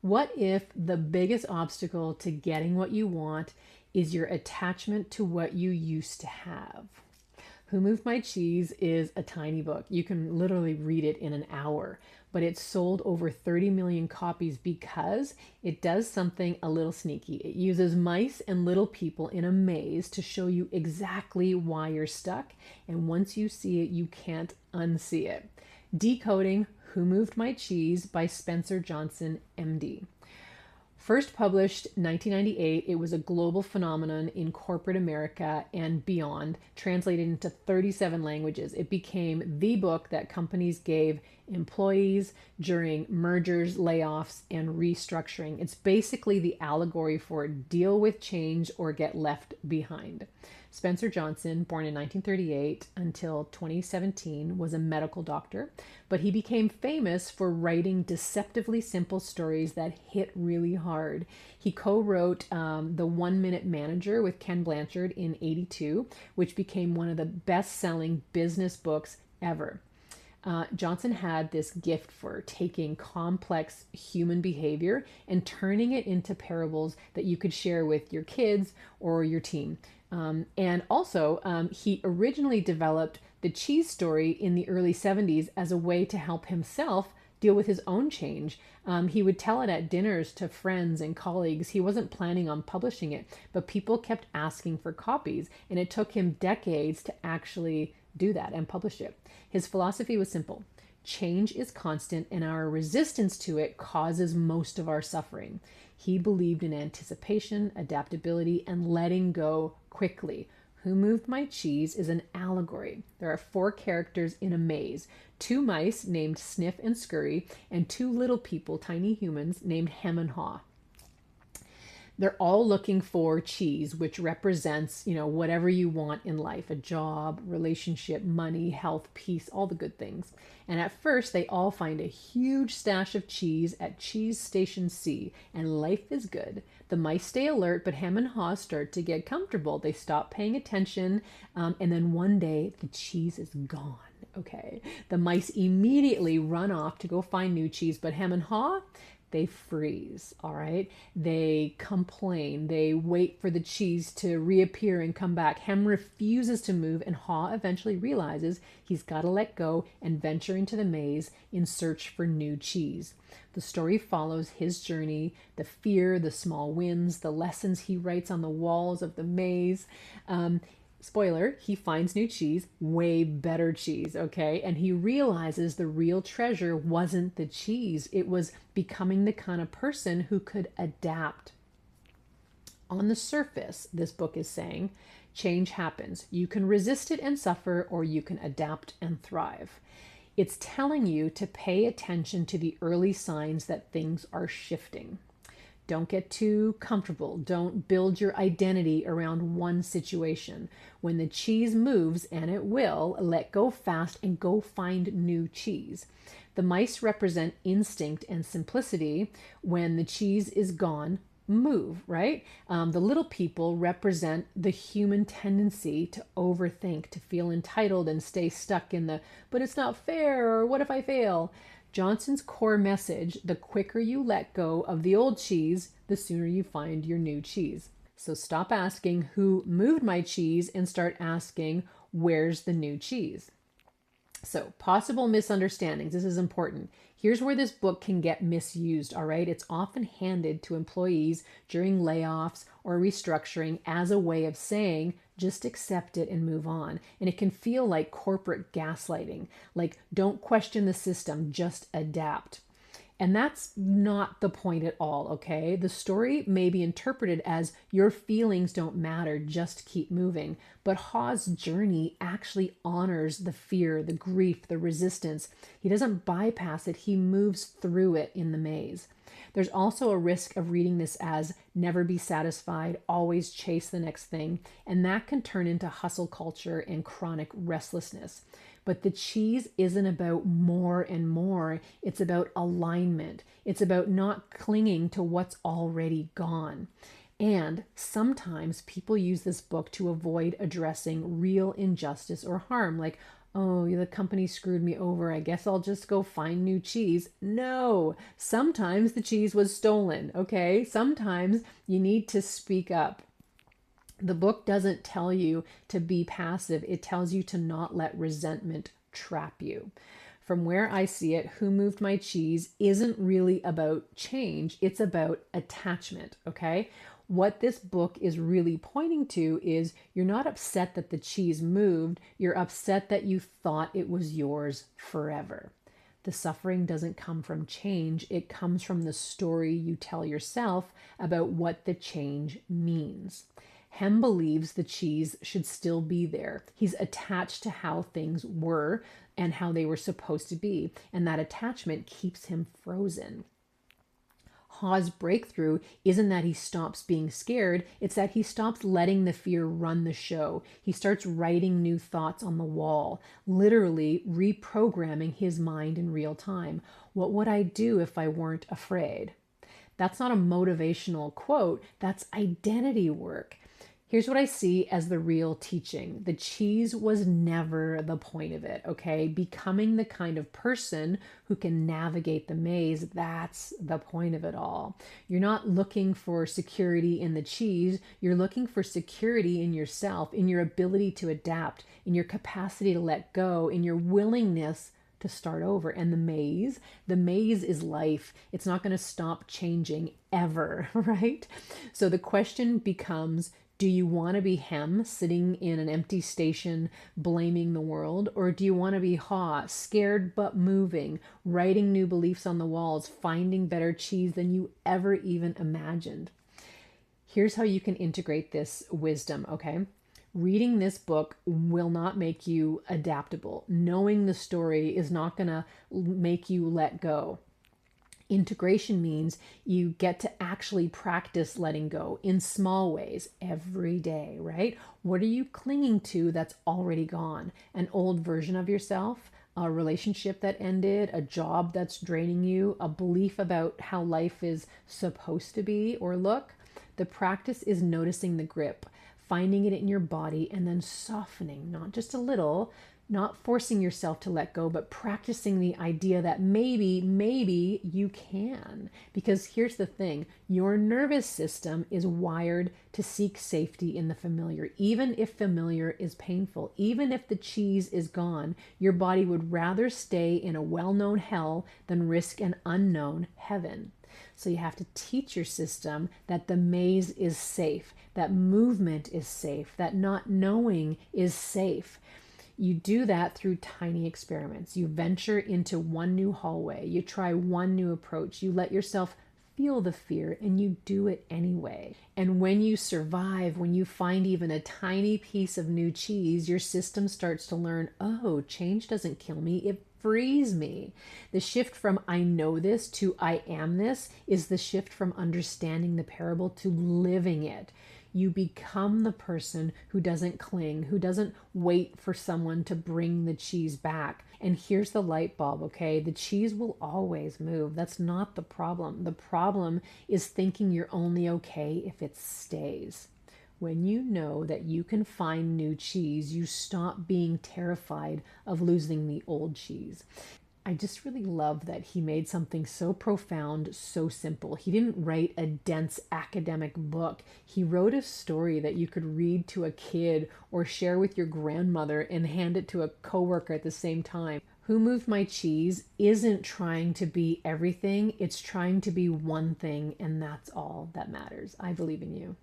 What if the biggest obstacle to getting what you want is your attachment to what you used to have? Who Moved My Cheese is a tiny book. You can literally read it in an hour, but it's sold over 30 million copies because it does something a little sneaky. It uses mice and little people in a maze to show you exactly why you're stuck, and once you see it, you can't unsee it. Decoding Who Moved My Cheese by Spencer Johnson, MD. First published 1998, it was a global phenomenon in corporate America and beyond, translated into 37 languages. It became the book that companies gave employees during mergers, layoffs, and restructuring. It's basically the allegory for deal with change or get left behind. Spencer Johnson, born in 1938 until 2017, was a medical doctor, but he became famous for writing deceptively simple stories that hit really hard. He co-wrote The 1 Minute Manager with Ken Blanchard in '82, which became one of the best-selling business books ever. Johnson had this gift for taking complex human behavior and turning it into parables that you could share with your kids or your team. And also, he originally developed the cheese story in the early 70s as a way to help himself deal with his own change. He would tell it at dinners to friends and colleagues. He wasn't planning on publishing it, but people kept asking for copies, and it took him decades to actually do that and publish it. His philosophy was simple. Change is constant, and our resistance to it causes most of our suffering. He believed in anticipation, adaptability, and letting go quickly. Who Moved My Cheese is an allegory. There are 4 characters in a maze, 2 mice named Sniff and Scurry, and 2 little people, tiny humans, named Hem and Haw. They're all looking for cheese, which represents, whatever you want in life, a job, relationship, money, health, peace, all the good things. And at first, they all find a huge stash of cheese at Cheese Station C, and life is good. The mice stay alert, but Hem and Haw start to get comfortable. They stop paying attention, and then one day, the cheese is gone. Okay. The mice immediately run off to go find new cheese, but Hem and Haw, they freeze, all right? They complain. They wait for the cheese to reappear and come back. Hem refuses to move, and Haw eventually realizes he's got to let go and venture into the maze in search for new cheese. The story follows his journey, the fear, the small wins, the lessons he writes on the walls of the maze. Spoiler, he finds new cheese, way better cheese, okay? And he realizes the real treasure wasn't the cheese. It was becoming the kind of person who could adapt. On the surface, this book is saying, change happens. You can resist it and suffer, or you can adapt and thrive. It's telling you to pay attention to the early signs that things are shifting. Don't get too comfortable. Don't build your identity around one situation. When the cheese moves, and it will, let go fast and go find new cheese. The mice represent instinct and simplicity. When the cheese is gone, move, right? The little people represent the human tendency to overthink, to feel entitled and stay stuck in the, but it's not fair, or what if I fail? Johnson's core message, the quicker you let go of the old cheese, the sooner you find your new cheese. So stop asking who moved my cheese and start asking where's the new cheese. So possible misunderstandings, this is important. Here's where this book can get misused, all right? It's often handed to employees during layoffs or restructuring as a way of saying, just accept it and move on. And it can feel like corporate gaslighting, like don't question the system, just adapt. And that's not the point at all, okay? The story may be interpreted as your feelings don't matter, just keep moving. But Haw's journey actually honors the fear, the grief, the resistance. He doesn't bypass it, he moves through it in the maze. There's also a risk of reading this as never be satisfied, always chase the next thing, and that can turn into hustle culture and chronic restlessness. But the cheese isn't about more and more. It's about alignment. It's about not clinging to what's already gone. And sometimes people use this book to avoid addressing real injustice or harm. Like, Oh, the company screwed me over. I guess I'll just go find new cheese. No, sometimes the cheese was stolen, okay? Sometimes you need to speak up. The book doesn't tell you to be passive, it tells you to not let resentment trap you. From where I see it, Who Moved My Cheese isn't really about change, it's about attachment, okay? What this book is really pointing to is you're not upset that the cheese moved, you're upset that you thought it was yours forever. The suffering doesn't come from change, it comes from the story you tell yourself about what the change means. Hem believes the cheese should still be there. He's attached to how things were and how they were supposed to be, and that attachment keeps him frozen. Hawes' breakthrough isn't that he stops being scared, it's that he stops letting the fear run the show. He starts writing new thoughts on the wall, literally reprogramming his mind in real time. What would I do if I weren't afraid? That's not a motivational quote, that's identity work. Here's what I see as the real teaching. The cheese was never the point of it, okay? Becoming the kind of person who can navigate the maze, that's the point of it all. You're not looking for security in the cheese, you're looking for security in yourself, in your ability to adapt, in your capacity to let go, in your willingness to start over. And the maze is life. It's not going to stop changing ever, right? So the question becomes, do you want to be Hem, sitting in an empty station, blaming the world? Or do you want to be Haw, scared but moving, writing new beliefs on the walls, finding better cheese than you ever even imagined? Here's how you can integrate this wisdom, okay? Reading this book will not make you adaptable. Knowing the story is not going to make you let go. Integration means you get to actually practice letting go in small ways every day, right? What are you clinging to that's already gone? An old version of yourself, a relationship that ended, a job that's draining you, a belief about how life is supposed to be or look? The practice is noticing the grip, finding it in your body, and then softening, not just a little, not forcing yourself to let go, but practicing the idea that maybe you can. Because here's the thing, your nervous system is wired to seek safety in the familiar. Even if familiar is painful, even if the cheese is gone, your body would rather stay in a well-known hell than risk an unknown heaven. So you have to teach your system that the maze is safe, that movement is safe, that not knowing is safe. You do that through tiny experiments. You venture into one new hallway. You try one new approach. You let yourself feel the fear and you do it anyway. And when you survive, when you find even a tiny piece of new cheese, your system starts to learn, oh, change doesn't kill me, it frees me. The shift from I know this to I am this is the shift from understanding the parable to living it. You become the person who doesn't cling, who doesn't wait for someone to bring the cheese back. And here's the light bulb, okay? The cheese will always move. That's not the problem. The problem is thinking you're only okay if it stays. When you know that you can find new cheese, you stop being terrified of losing the old cheese. I just really love that he made something so profound, so simple. He didn't write a dense academic book. He wrote a story that you could read to a kid or share with your grandmother and hand it to a coworker at the same time. Who Moved My Cheese isn't trying to be everything. It's trying to be one thing, and that's all that matters. I believe in you.